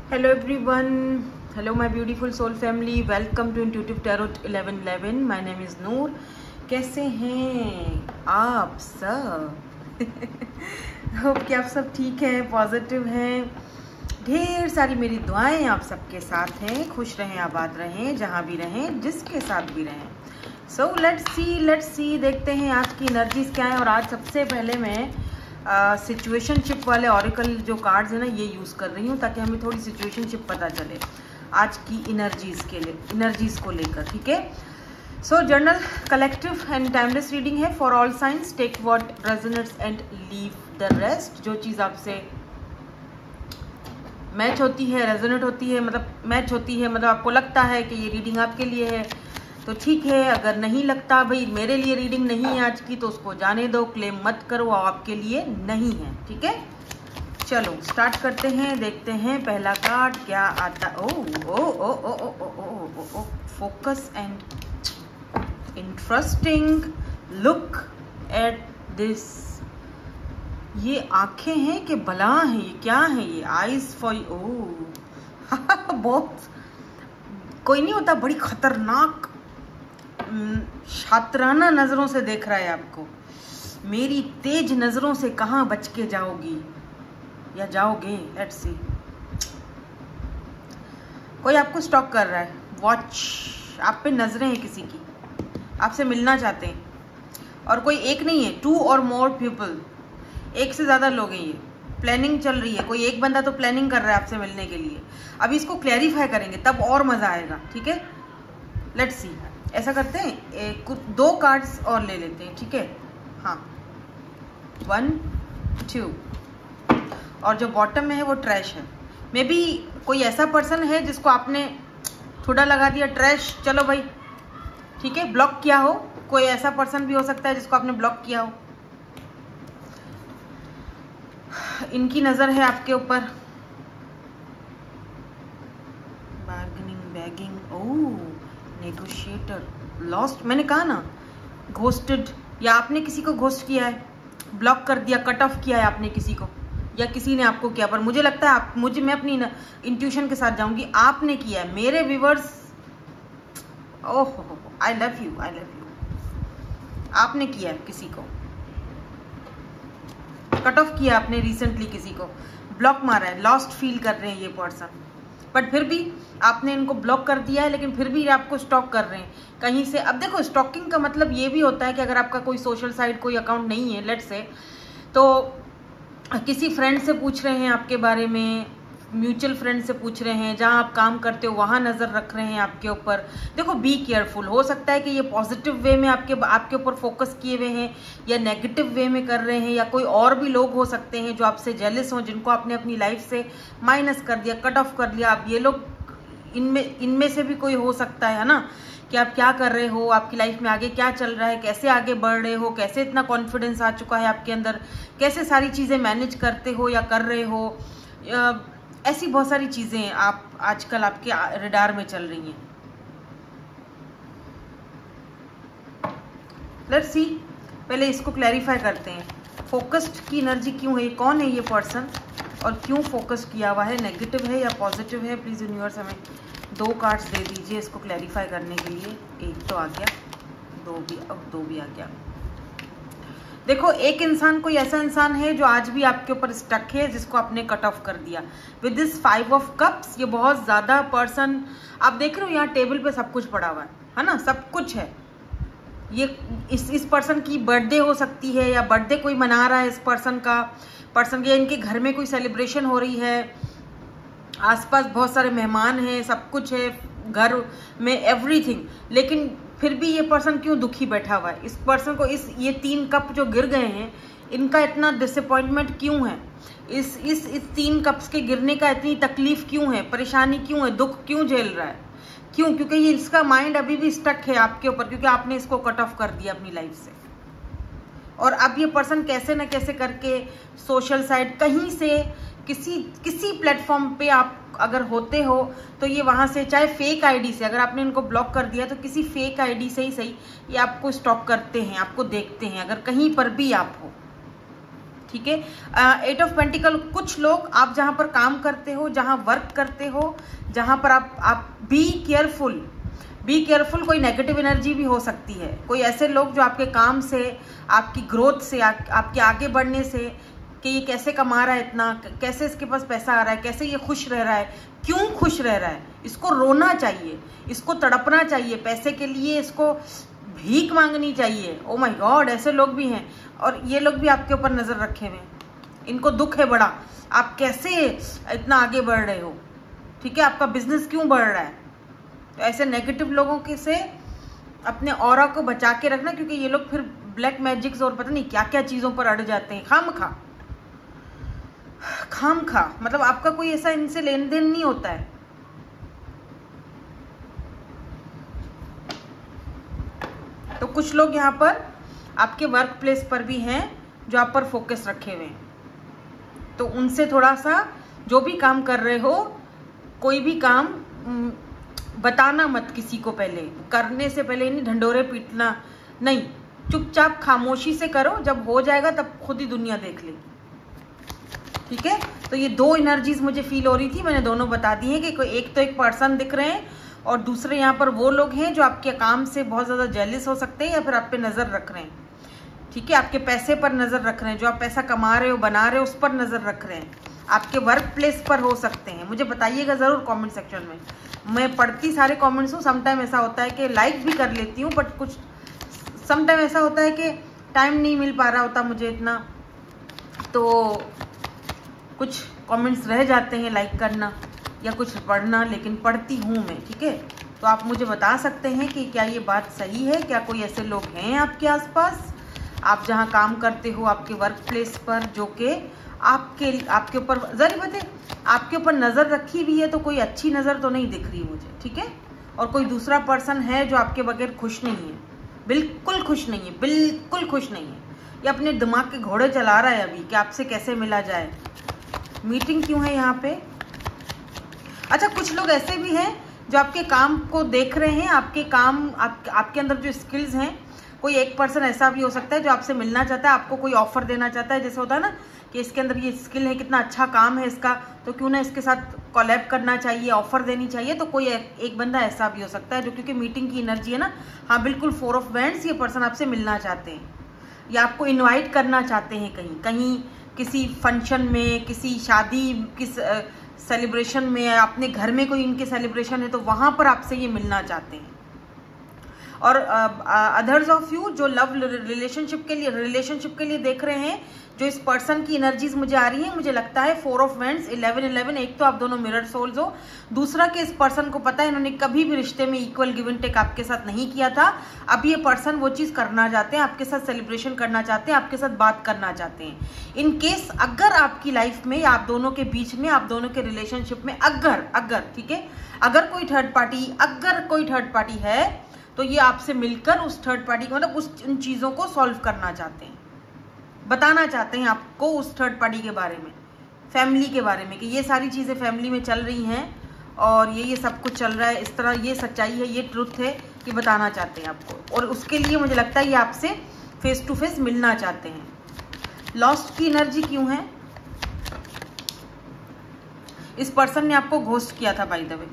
Hello everyone. Hello my beautiful soul family. Welcome to Intuitive Tarot 1111. My name is Noor. कैसे हैं आप सब? Hope कि आप सब ठीक हैं, पॉजिटिव हैं। ढेर सारी मेरी दुआएं आप सबके साथ हैं। खुश रहें, आबाद रहें, जहाँ भी रहें, जिसके साथ भी रहें। सो लेट्स सी देखते हैं आज की एनर्जीज क्या है। और आज सबसे पहले मैं सिचुएशनशिप वाले ऑरिकल जो कार्ड्स हैं ना, ये यूज़ कर रही हूँ ताकि हमें थोड़ी सिचुएशनशिप पता चले आज की एनर्जीज को लेकर। ठीक है, so journal collective and timeless reading है for all science. Take what resonates and leave the rest. जो चीज़ आपसे मैच होती है, रेजोनेट होती है, मतलब मैच होती है, मतलब आपको लगता है कि ये रीडिंग आपके लिए है तो ठीक है। अगर नहीं लगता भाई मेरे लिए रीडिंग नहीं है आज की, तो उसको जाने दो, क्लेम मत करो, आपके लिए नहीं है। ठीक है, चलो स्टार्ट करते हैं, देखते हैं पहला कार्ड क्या आता। ओ ओ ओ ओ ओ ओ ओ ओ focus and interesting. Look at this. ये आंखें हैं कि बला है, ये क्या है? ये आईज फॉर ओ बहुत कोई नहीं होता, बड़ी खतरनाक शातराना नजरों से देख रहा है आपको। मेरी तेज नजरों से कहाँ बच के जाओगी या जाओगे? Let's see. कोई आपको स्टॉक कर रहा है, वॉच आप पे नजरें हैं किसी की, आपसे मिलना चाहते हैं। और कोई एक नहीं है, 2 और मोर पीपल, एक से ज्यादा लोग हैं। ये प्लानिंग चल रही है, कोई एक बंदा तो प्लानिंग कर रहा है आपसे मिलने के लिए। अभी इसको क्लैरिफाई करेंगे तब और मजा आएगा। ठीक है, लेट्स सी। ऐसा करते हैं, कुछ 2 कार्ड्स और ले लेते हैं। ठीक है, हाँ, 1 2। और जो बॉटम में है वो ट्रैश है। मे बी कोई ऐसा पर्सन है जिसको आपने थोड़ा लगा दिया ट्रैश, चलो भाई ठीक है, ब्लॉक किया हो। कोई ऐसा पर्सन भी हो सकता है जिसको आपने ब्लॉक किया हो। इनकी नजर है आपके ऊपर। बार्गेनिंग, बैगिंग, ओह नेगोशिएटर, लॉस्ट। मैंने कहा ना, घोस्टेड, या आपने किसी को घोस्ट किया है, ब्लॉक कर दिया, कट ऑफ किया है आपने किसी को, या किसी ने आपको किया। पर मुझे लगता है मैं अपनी इंट्यूशन के साथ जाऊंगी, आपने किया है। मेरे viewers, oh I love you, I love you. आपने किया है किसी को, कट ऑफ किया आपने रिसेंटली, किसी को ब्लॉक मारा है, लॉस्ट फील कर रहे हैं ये पर्सन। बट फिर भी आपने इनको ब्लॉक कर दिया है, लेकिन फिर भी आपको स्टॉक कर रहे हैं कहीं से। अब देखो, स्टॉकिंग का मतलब ये भी होता है कि अगर आपका कोई सोशल साइट, कोई अकाउंट नहीं है लेट्स से, तो किसी फ्रेंड से पूछ रहे हैं आपके बारे में, म्यूचुअल फ्रेंड से पूछ रहे हैं, जहां आप काम करते हो वहां नजर रख रहे हैं आपके ऊपर। देखो, बी केयरफुल। हो सकता है कि ये पॉजिटिव वे में आपके ऊपर फोकस किए हुए हैं, या नेगेटिव वे में कर रहे हैं, या कोई और भी लोग हो सकते हैं जो आपसे जेलस हो, जिनको आपने अपनी लाइफ से माइनस कर दिया, कट ऑफ कर दिया। अब ये लोग, इनमें से भी कोई हो सकता है ना, कि आप क्या कर रहे हो, आपकी लाइफ में आगे क्या चल रहा है, कैसे आगे बढ़ रहे हो, कैसे इतना कॉन्फिडेंस आ चुका है आपके अंदर, कैसे सारी चीजें मैनेज करते हो या कर रहे हो। ऐसी बहुत सारी चीजें आप आजकल आपके रडार में चल रही हैं। लेट्स सी, पहले इसको क्लैरिफाई करते हैं। फोकस्ड की एनर्जी क्यों है, कौन है ये पर्सन और क्यों फोकस किया हुआ है, नेगेटिव है या पॉजिटिव है? प्लीज यूनिवर्स हमें 2 कार्ड्स दे दीजिए इसको क्लैरिफाई करने के लिए। एक तो आ गया, 2 भी आ गया। देखो, एक इंसान, कोई ऐसा इंसान है जो आज भी आपके ऊपर स्टक है, जिसको आपने कट ऑफ कर दिया विद दिस 5 ऑफ कप्स। ये बहुत ज्यादा पर्सन, आप देख रहे हो यहाँ टेबल पे सब कुछ पड़ा हुआ है ना, सब कुछ है। ये इस पर्सन की बर्थडे हो सकती है, या बर्थडे कोई मना रहा है इस पर्सन के, इनके घर में कोई सेलिब्रेशन हो रही है, आसपास बहुत सारे मेहमान हैं, सब कुछ है घर में, एवरीथिंग। लेकिन फिर भी ये पर्सन क्यों दुखी बैठा हुआ है? इस पर्सन को ये 3 कप जो गिर गए हैं, इनका इतना डिसअपॉइंटमेंट क्यों है? इस 3 कप्स के गिरने का इतनी तकलीफ क्यों है, परेशानी क्यों है, दुख क्यों झेल रहा है? क्यों? क्योंकि ये इसका माइंड अभी भी स्टक है आपके ऊपर, क्योंकि आपने इसको कट ऑफ कर दिया अपनी लाइफ से। और अब ये पर्सन कैसे न कैसे करके सोशल साइट, कहीं से किसी प्लेटफॉर्म पे आप अगर होते हो, तो ये वहां से, चाहे फेक आईडी से, अगर आपने इनको ब्लॉक कर दिया तो किसी फेक आईडी से ही सही, ये आपको स्टॉक करते हैं, आपको देखते हैं, अगर कहीं पर भी आप हो। ठीक है। 8 ऑफ पेंटिकल, कुछ लोग आप जहाँ पर काम करते हो, जहाँ वर्क करते हो, जहाँ पर आप बी केयरफुल, कोई नेगेटिव एनर्जी भी हो सकती है। कोई ऐसे लोग जो आपके काम से, आपकी ग्रोथ से, आपके आगे बढ़ने से, कि ये कैसे कमा रहा है इतना, कैसे इसके पास पैसा आ रहा है, कैसे ये खुश रह रहा है, क्यों खुश रह रहा है, इसको रोना चाहिए, इसको तड़पना चाहिए पैसे के लिए, इसको भीख मांगनी चाहिए। ओ माय गॉड, ऐसे लोग भी हैं। और ये लोग भी आपके ऊपर नज़र रखे हुए हैं, इनको दुख है बड़ा, आप कैसे इतना आगे बढ़ रहे हो, ठीक है, आपका बिजनेस क्यों बढ़ रहा है। तो ऐसे नेगेटिव लोगों के से अपने ऑरा को बचा के रखना, क्योंकि ये लोग फिर ब्लैक मैजिक्स और पता नहीं क्या क्या चीज़ों पर अड़ जाते हैं खाम खा, मतलब आपका कोई ऐसा इनसे लेन देन नहीं होता है। तो कुछ लोग यहाँ पर आपके वर्क प्लेस पर भी हैं जो आप पर फोकस रखे हुए हैं, तो उनसे थोड़ा सा, जो भी काम कर रहे हो, कोई भी काम बताना मत किसी को, पहले करने से पहले नहीं ढंडोरे पीटना नहीं, चुपचाप खामोशी से करो, जब हो जाएगा तब खुद ही दुनिया देख लेगी, ठीक है। तो ये दो एनर्जीज मुझे फील हो रही थी, मैंने दोनों बता दी हैं कि कोई एक तो एक पर्सन दिख रहे हैं, और दूसरे यहाँ पर वो लोग हैं जो आपके काम से बहुत ज़्यादा जेलिस हो सकते हैं, या फिर आप पे नज़र रख रहे हैं, ठीक है, आपके पैसे पर नज़र रख रहे हैं, जो आप पैसा कमा रहे हो, बना रहे हो, उस पर नज़र रख रहे हैं, आपके वर्क प्लेस पर हो सकते हैं। मुझे बताइएगा ज़रूर कमेंट सेक्शन में, मैं पढ़ती सारे कमेंट्स हूँ। समटाइम ऐसा होता है कि लाइक भी कर लेती हूँ, बट कुछ समटाइम ऐसा होता है कि टाइम नहीं मिल पा रहा होता मुझे इतना, तो कुछ कमेंट्स रह जाते हैं लाइक करना या कुछ पढ़ना, लेकिन पढ़ती हूँ मैं, ठीक है। तो आप मुझे बता सकते हैं कि क्या ये बात सही है, क्या कोई ऐसे लोग हैं आपके आसपास, आप जहाँ काम करते हो, आपके वर्क प्लेस पर, जो कि आपके ऊपर, जरूर बताए, आपके ऊपर नज़र रखी हुई है, तो कोई अच्छी नज़र तो नहीं दिख रही मुझे, ठीक है। और कोई दूसरा पर्सन है जो आपके बगैर खुश नहीं है, बिल्कुल खुश नहीं है, बिल्कुल खुश नहीं है, ये अपने दिमाग के घोड़े चला रहा है अभी कि आपसे कैसे मिला जाए। मीटिंग क्यों है यहाँ पे? अच्छा, कुछ लोग ऐसे भी हैं जो आपके काम को देख रहे हैं, आपके काम, आपके अंदर जो स्किल्स हैं। कोई एक पर्सन ऐसा भी हो सकता है जो आपसे मिलना चाहता है, आपको कोई ऑफर देना चाहता है, जैसे होता है ना कि इसके अंदर ये स्किल है, कितना अच्छा काम है इसका, तो क्यों ना इसके साथ कोलैब करना चाहिए, ऑफर देनी चाहिए। तो कोई एक बंदा ऐसा भी हो सकता है जो, क्योंकि मीटिंग की एनर्जी है ना, हाँ बिल्कुल, 4 ऑफ वैंड्स, ये पर्सन आपसे मिलना चाहते हैं या आपको इन्वाइट करना चाहते हैं कहीं किसी फंक्शन में, किसी शादी, किस सेलिब्रेशन में, अपने घर में कोई इनके सेलिब्रेशन है, तो वहाँ पर आपसे ये मिलना चाहते हैं। और अदर्स ऑफ यू जो लव रिलेशनशिप के लिए देख रहे हैं, जो इस पर्सन की एनर्जीज मुझे आ रही है, मुझे लगता है 4 ऑफ वैंड्स, 11-11, एक तो आप दोनों मिरर सोल्स हो, दूसरा कि इस पर्सन को पता है इन्होंने कभी भी रिश्ते में इक्वल गिव एंड टेक आपके साथ नहीं किया था। अब ये पर्सन वो चीज़ करना चाहते हैं, आपके साथ सेलिब्रेशन करना चाहते हैं, आपके साथ बात करना चाहते हैं। इन केस अगर आपकी लाइफ में, आप दोनों के बीच में, आप दोनों के रिलेशनशिप में अगर ठीक है, अगर कोई थर्ड पार्टी है, तो ये आपसे मिलकर उस थर्ड पार्टी को, मतलब उन चीज़ों को सॉल्व करना चाहते हैं, बताना चाहते हैं आपको उस थर्ड पार्टी के बारे में, फैमिली के बारे में, कि ये सारी चीज़ें फैमिली में चल रही हैं और ये सब कुछ चल रहा है इस तरह, ये सच्चाई है, ये ट्रुथ है, कि बताना चाहते हैं आपको। और उसके लिए मुझे लगता है ये आपसे फेस टू फेस मिलना चाहते हैं। लॉस्ट की एनर्जी क्यों है? इस पर्सन ने आपको घोस्ट किया था, बाय द वे।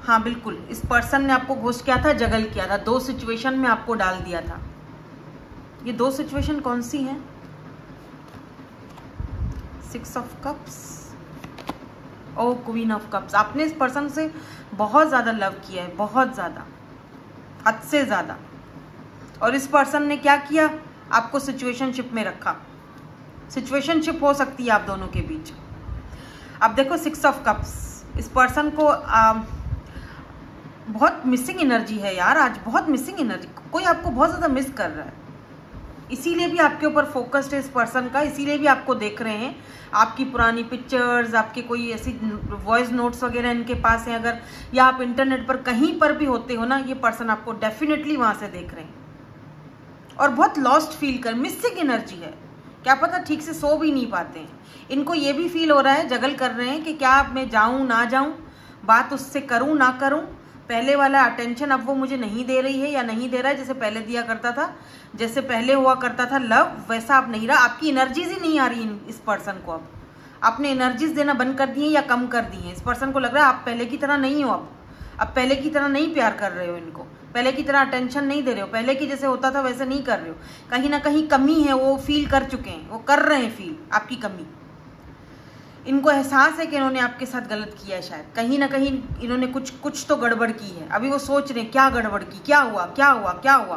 हाँ बिल्कुल, इस पर्सन ने आपको घोस्ट किया था, जगल किया था, 2 सिचुएशन में आपको डाल दिया था। ये 2 सिचुएशन कौन सी हैं? 6 ऑफ कप्स और क्वीन ऑफ कप्स। आपने इस पर्सन से बहुत ज़्यादा लव किया है, बहुत ज़्यादा, हद से ज़्यादा, और इस पर्सन ने क्या किया? आपको सिचुएशनशिप में रखा। सिचुएशनशिप हो सकती है आप दोनों के बीच। अब देखो 6 ऑफ कप्स, इस पर्सन को बहुत मिसिंग एनर्जी है यार, आज बहुत मिसिंग एनर्जी, कोई आपको बहुत ज़्यादा मिस कर रहा है, इसीलिए भी आपके ऊपर फोकस्ड है इस पर्सन का, इसीलिए भी आपको देख रहे हैं। आपकी पुरानी पिक्चर्स, आपके कोई ऐसी वॉइस नोट्स वगैरह इनके पास हैं अगर, या आप इंटरनेट पर कहीं पर भी होते हो ना, ये पर्सन आपको डेफिनेटली वहाँ से देख रहे हैं और बहुत लॉस्ट फील कर, मिसिंग एनर्जी है, क्या पता ठीक से सो भी नहीं पाते हैं। इनको ये भी फील हो रहा है, जगल कर रहे हैं कि क्या मैं जाऊँ ना जाऊँ, बात उससे करूँ ना करूँ, पहले वाला अटेंशन अब वो मुझे नहीं दे रही है या नहीं दे रहा है जैसे पहले दिया करता था, जैसे पहले हुआ करता था लव, वैसा अब नहीं रहा। आपकी एनर्जीज ही नहीं आ रही इस पर्सन को। अब आपने एनर्जीज देना बंद कर दी है या कम कर दी है। इस पर्सन को लग रहा है आप पहले की तरह नहीं हो, अब पहले की तरह नहीं प्यार कर रहे हो इनको, पहले की तरह अटेंशन नहीं दे रहे हो, पहले की जैसे होता था वैसे नहीं कर रहे हो। कहीं ना कहीं कमी है, वो फील कर चुके हैं, वो कर रहे हैं फील आपकी कमी। इनको एहसास है कि इन्होंने आपके साथ गलत किया है, शायद कहीं ना कहीं इन्होंने कुछ तो गड़बड़ की है। अभी वो सोच रहे हैं क्या गड़बड़ की, क्या हुआ क्या हुआ क्या हुआ।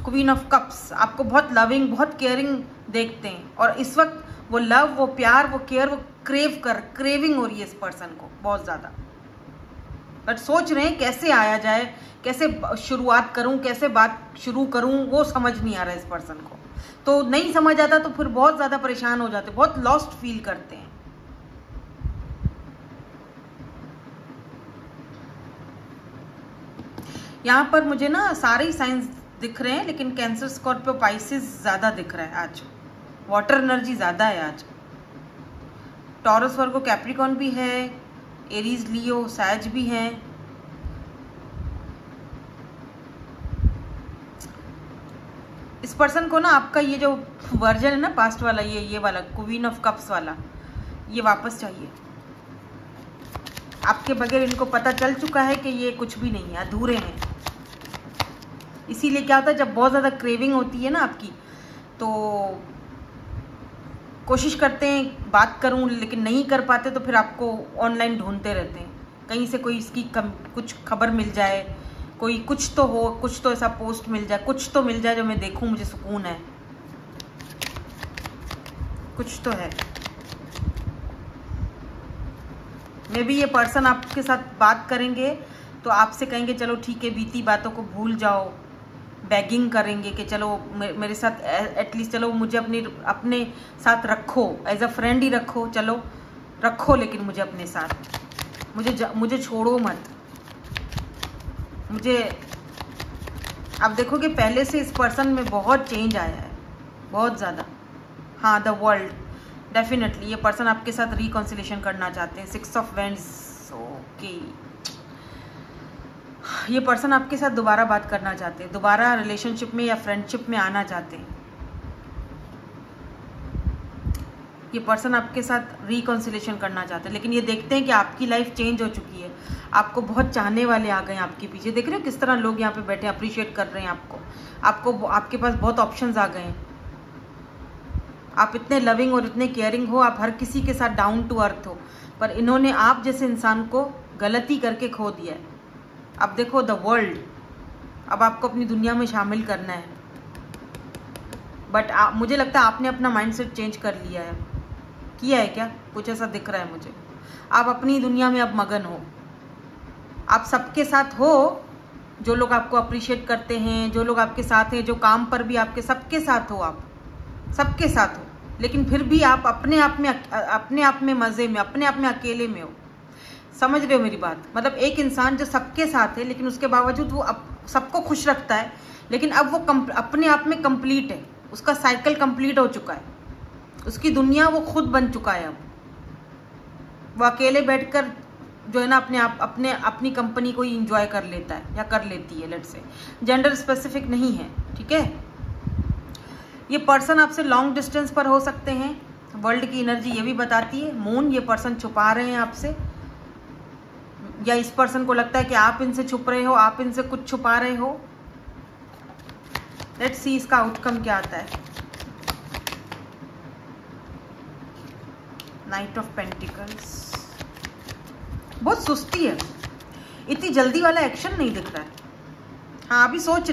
क्वीन ऑफ कप्स आपको बहुत लविंग, बहुत केयरिंग देखते हैं, और इस वक्त वो लव, वो प्यार, वो केयर, वो क्रेविंग हो रही है इस पर्सन को बहुत ज़्यादा। बट सोच रहे हैं कैसे आया जाए, कैसे शुरुआत करूं, कैसे बात शुरू करूं, वो समझ नहीं आ रहा है इस पर्सन को। तो नहीं समझ आता तो फिर बहुत ज़्यादा परेशान हो जाते, बहुत लॉस्ट फील करते हैं। यहाँ पर मुझे ना सारे ही साइंस दिख रहे हैं, लेकिन कैंसर, स्कॉर्पियो, पाइसिस ज़्यादा दिख रहा है आज। वाटर एनर्जी ज़्यादा है आज। टॉरस, वर्गो, कैप्रिकॉर्न भी है, एरीज, लियो, सैज भी हैं। इस पर्सन को ना आपका ये जो वर्जन है ना पास्ट वाला, ये वाला क्वीन ऑफ कप्स वाला, ये वापस चाहिए। आपके बगैर इनको पता चल चुका है कि ये कुछ भी नहीं है, अधूरे हैं। इसीलिए क्या होता है, जब बहुत ज़्यादा क्रेविंग होती है ना आपकी, तो कोशिश करते हैं बात करूं, लेकिन नहीं कर पाते, तो फिर आपको ऑनलाइन ढूंढते रहते हैं, कहीं से कोई इसकी कुछ खबर मिल जाए, कोई कुछ तो हो, कुछ तो ऐसा पोस्ट मिल जाए, कुछ तो मिल जाए जो मैं देखूं, मुझे सुकून है, कुछ तो है। मे बी ये पर्सन आपके साथ बात करेंगे तो आपसे कहेंगे चलो ठीक है, बीती बातों को भूल जाओ, बैगिंग करेंगे कि चलो मेरे साथ एटलीस्ट, चलो मुझे अपने साथ रखो, एज अ फ्रेंड ही रखो, चलो रखो, लेकिन मुझे अपने साथ, मुझे छोड़ो मत, मुझे। आप देखोगे पहले से इस पर्सन में बहुत चेंज आया है, बहुत ज़्यादा। हाँ, द वर्ल्ड, डेफिनेटली ये पर्सन आपके साथ रिकॉन्सिलेशन करना चाहते हैं। 6 ऑफ वेंड्स, ओके, ये पर्सन आपके साथ दोबारा बात करना चाहते हैं, दोबारा रिलेशनशिप में या फ्रेंडशिप में आना चाहते हैं। ये पर्सन आपके साथ रिकॉन्सिलेशन करना चाहते हैं, लेकिन ये देखते हैं कि आपकी लाइफ चेंज हो चुकी है, आपको बहुत चाहने वाले आ गए हैं आपके पीछे। देख रहे हो किस तरह लोग यहाँ पे बैठे अप्रिशिएट कर रहे हैं आपको आपके पास बहुत ऑप्शंस आ गए हैं। आप इतने लविंग और इतने केयरिंग हो, आप हर किसी के साथ डाउन टू अर्थ हो, पर इन्होंने आप जैसे इंसान को गलती करके खो दिया है। अब देखो द वर्ल्ड, अब आपको अपनी दुनिया में शामिल करना है, बट मुझे लगता है आपने अपना माइंडसेट चेंज कर लिया है। किया है क्या? कुछ ऐसा दिख रहा है मुझे। आप अपनी दुनिया में अब मगन हो, आप सबके साथ हो, जो लोग आपको अप्रिशिएट करते हैं, जो लोग आपके साथ हैं, जो काम पर भी आपके, सबके साथ हो, आप सबके साथ हो, लेकिन फिर भी आप अपने आप में मज़े में, अपने आप में अकेले में हो। समझ रहे हो मेरी बात? मतलब एक इंसान जो सबके साथ है, लेकिन उसके बावजूद वो सबको खुश रखता है, लेकिन अब वो अपने आप में कंप्लीट है, उसका साइकिल कंप्लीट हो चुका है, उसकी दुनिया वो खुद बन चुका है। अब वो अकेले बैठकर जो है ना अपनी कंपनी को ही इंजॉय कर लेता है या कर लेती है। लेट्स से जेंडर स्पेसिफिक नहीं है, ठीक है। ये पर्सन आपसे लॉन्ग डिस्टेंस पर हो सकते हैं, वर्ल्ड की एनर्जी ये भी बताती है। मून, ये पर्सन छुपा रहे हैं आपसे, या इस पर्सन को लगता है कि आप इनसे छुप रहे हो, आप इनसे कुछ छुपा रहे हो। लेट्स सी इसका आउटकम क्या आता है। नाइट ऑफ पेंटिकल्स, बहुत सुस्ती है, इतनी जल्दी वाला एक्शन नहीं दिख रहा है। हाँ, अभी सोच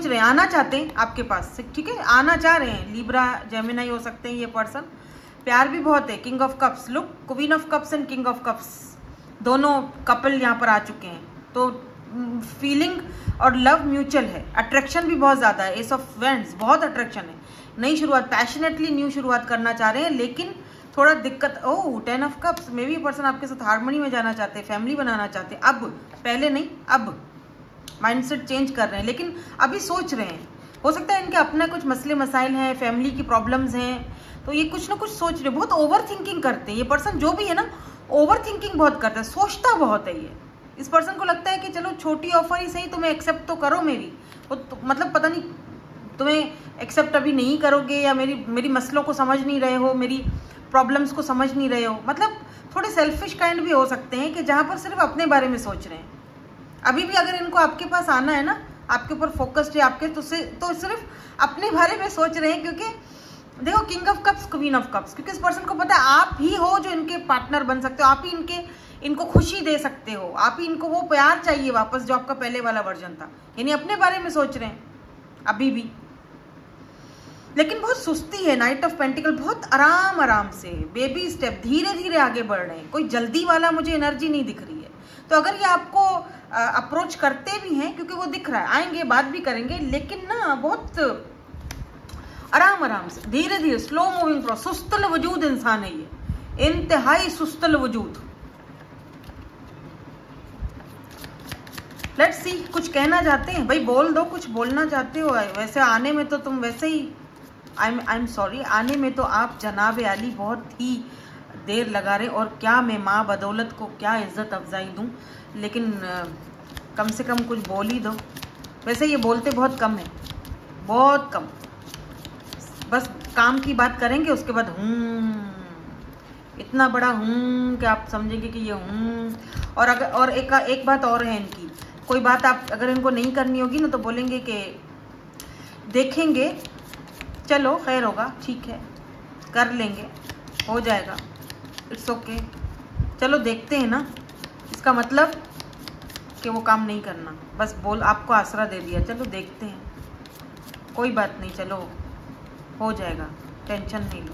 रहे हैं, आना चाहते हैं आपके पास से, ठीक है, आना चाह रहे हैं। लिब्रा, जेमिनाई हो सकते हैं ये पर्सन। प्यार भी बहुत है। King of cups, look, queen of cups and king of cups, दोनों कपल यहाँ पर आ चुके हैं, तो फीलिंग और लव म्यूचुअल है। अट्रैक्शन भी बहुत ज़्यादा है। एस ऑफ वेंड्स, बहुत अट्रैक्शन है। नई शुरुआत, पैशनेटली न्यू शुरुआत करना चाह रहे हैं, लेकिन थोड़ा दिक्कत। ओह, 10 of cups, may be person आपके साथ हार्मनी में जाना चाहते हैं, फैमिली बनाना चाहते हैं। अब, पहले नहीं, अब माइंडसेट चेंज कर रहे हैं, लेकिन अभी सोच रहे हैं। हो सकता है इनके अपना कुछ मसले मसाइल हैं, फैमिली की प्रॉब्लम्स हैं, तो ये कुछ ना कुछ सोच रहे हैं, बहुत ओवर थिंकिंग करते हैं ये पर्सन। जो भी है ना, ओवर थिंकिंग बहुत करता है, सोचता बहुत है ये। इस पर्सन को लगता है कि चलो छोटी ऑफर ही सही, तुम्हें एक्सेप्ट तो करो मेरी, तो मतलब पता नहीं तुम्हें एक्सेप्ट अभी नहीं करोगे, या मेरी मसलों को समझ नहीं रहे हो, मेरी प्रॉब्लम्स को समझ नहीं रहे हो। मतलब थोड़े सेल्फिश काइंड भी हो सकते हैं कि जहाँ पर सिर्फ अपने बारे में सोच रहे हैं। अभी भी अगर इनको आपके पास आना है ना, आपके ऊपर फोकस्ड है आपके, तो सिर्फ अपने बारे में सोच रहे हैं। क्योंकि देखो king of cups, queen of cups, क्योंकि इस पर्सन को पता है आप ही हो जो इनके पार्टनर बन सकते हो, आप ही इनको खुशी दे सकते हो, आप ही इनको वो प्यार चाहिए वापस जो आपका पहले वाला वर्जन था। यानी अपने बारे में सोच रहे हैं अभी भी, लेकिन बहुत सुस्ती है। नाइट ऑफ पेंटिकल, बहुत आराम आराम से, बेबी स्टेप, धीरे धीरे आगे बढ़ रहे हैं। कोई जल्दी वाला मुझे एनर्जी नहीं दिख रही है। तो अगर ये आपको अप्रोच करते भी हैं, क्योंकि वो दिख रहा है आएंगे, बात भी करेंगे, लेकिन ना बहुत आराम आराम से, धीरे धीरे, स्लो मूविंग प्रोसेस। सुस्तल वजूद इंसान है ये, इंतहाई सुस्तल वजूद। लेट्स सी, कुछ कहना चाहते हैं भाई, बोल दो, कुछ बोलना चाहते हो। वैसे आने में तो तुम वैसे ही आई एम सॉरी, आने में तो आप जनाब आली बहुत ही देर लगा रहे, और क्या मैं माँ बदौलत को क्या इज्जत अफजाई दूं, लेकिन कम से कम कुछ बोल ही दो। वैसे ये बोलते बहुत कम है, बहुत कम, बस काम की बात करेंगे, उसके बाद इतना बड़ा कि आप समझेंगे कि ये और अगर और एक बात और है इनकी, कोई बात आप अगर इनको नहीं करनी होगी ना, तो बोलेंगे कि देखेंगे, चलो खैर होगा, ठीक है, कर लेंगे, हो जाएगा, इट्स ओके, चलो देखते हैं ना। इसका मतलब कि वो काम नहीं करना, बस बोल आपको आसरा दे दिया, चलो देखते हैं, कोई बात नहीं, चलो हो जाएगा, टेंशन नहीं लो,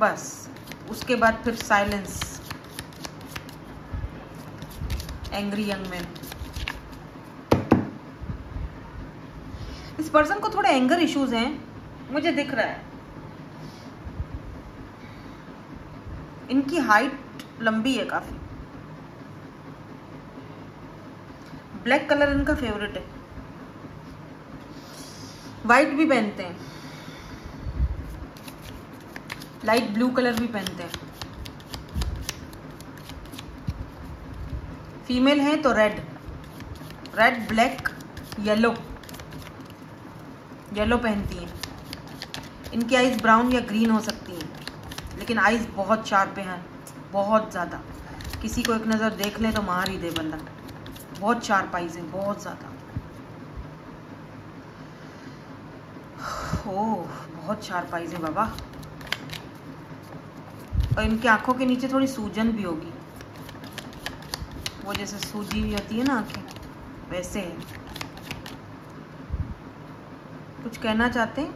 बस। उसके बाद फिर साइलेंस, एंग्री यंग मैन। इस पर्सन को थोड़े एंगर इश्यूज हैं, मुझे दिख रहा है। इनकी हाइट लंबी है काफी, ब्लैक कलर इनका फेवरेट है, वाइट भी पहनते हैं, लाइट ब्लू कलर भी पहनते हैं। फीमेल है तो रेड, ब्लैक, येलो पहनती हैं। इनकी आईज ब्राउन या ग्रीन हो सकती हैं, लेकिन आईज बहुत शार्प हैं, बहुत ज़्यादा। किसी को एक नज़र देख ले तो मार ही दे बंदा, बहुत शार्प आईज हैं, बहुत ज़्यादा। ओह, बहुत शार्प आईज हैं बाबा। और इनकी आंखों के नीचे थोड़ी सूजन भी होगी, वो जैसे सूजी हुई होती है ना आंखें, वैसे है। कुछ कहना चाहते हैं?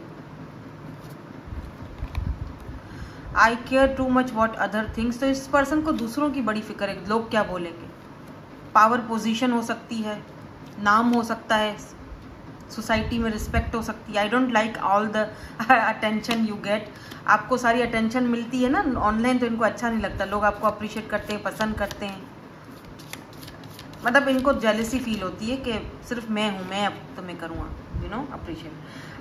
I care too much what other things. तो इस पर्सन को दूसरों की बड़ी फिक्र है, लोग क्या बोलेंगे। पावर पोजीशन हो सकती है, नाम हो सकता है, सोसाइटी में रिस्पेक्ट हो सकती है। I don't like all the attention you get. आपको सारी अटेंशन मिलती है ना ऑनलाइन, तो इनको अच्छा नहीं लगता। लोग आपको अप्रिशिएट करते हैं, पसंद करते हैं, मतलब इनको जेलसी फील होती है कि सिर्फ मैं हूँ, मैं अब तुम्हें करूँगा, you know, appreciate.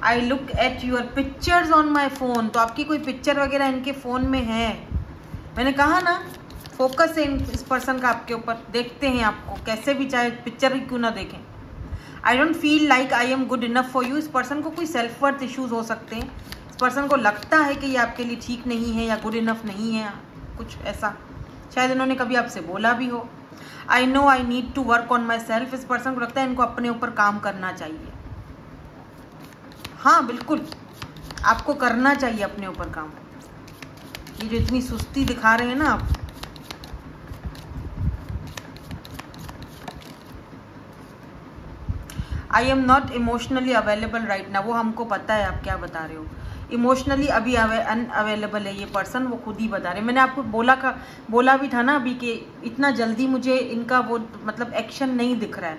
I look at your pictures on my phone. तो आपकी कोई पिक्चर वगैरह इनके फ़ोन में है, मैंने कहा ना, फोकस है इस पर्सन का आपके ऊपर। देखते हैं आपको कैसे भी, चाहे पिक्चर ही क्यों ना देखें। I don't feel like I am good enough for you. इस पर्सन को कोई सेल्फ वर्थ इश्यूज हो सकते हैं। इस पर्सन को लगता है कि ये आपके लिए ठीक नहीं है या गुड इनफ नहीं है, कुछ ऐसा शायद इन्होंने कभी आपसे बोला भी हो। I know I need to work on myself. इस पर्सन को लगता है इनको अपने ऊपर काम करना चाहिए। हाँ बिल्कुल, आपको करना चाहिए अपने ऊपर काम। ये जो इतनी सुस्ती दिखा रहे हैं ना आप, I am not emotionally available right now. वो हमको पता है आप क्या बता रहे हो। इमोशनली अभी अनअवेलेबल है ये पर्सन, वो खुद ही बता रहे हैं। मैंने आपको बोला भी था ना अभी कि इतना जल्दी मुझे इनका वो मतलब एक्शन नहीं दिख रहा है।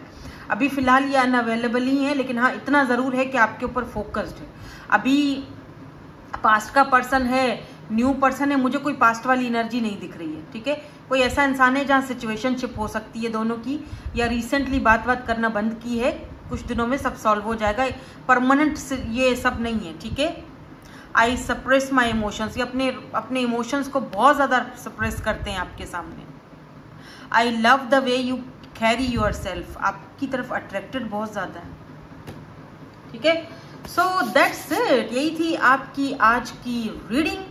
अभी फ़िलहाल ये अनअवेलेबल ही है, लेकिन हाँ इतना ज़रूर है कि आपके ऊपर फोकस्ड है। अभी पास्ट का पर्सन है, न्यू पर्सन है, मुझे कोई पास्ट वाली एनर्जी नहीं दिख रही है। ठीक है, कोई ऐसा इंसान है जहाँ सिचुएशनशिप हो सकती है दोनों की, या रिसेंटली बात करना बंद की है, कुछ दिनों में सब सॉल्व हो जाएगा। परमानेंट ये सब नहीं है। ठीक है, आई सप्रेस माई इमोशंस, ये अपने इमोशंस को बहुत ज़्यादा सप्रेस करते हैं आपके सामने। I love the way you carry your self, आपकी तरफ अट्रैक्टेड बहुत ज़्यादा है, ठीक है। सो दैट्स इट, यही थी आपकी आज की reading.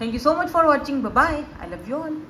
Thank you so much for watching, bye bye, I love you all.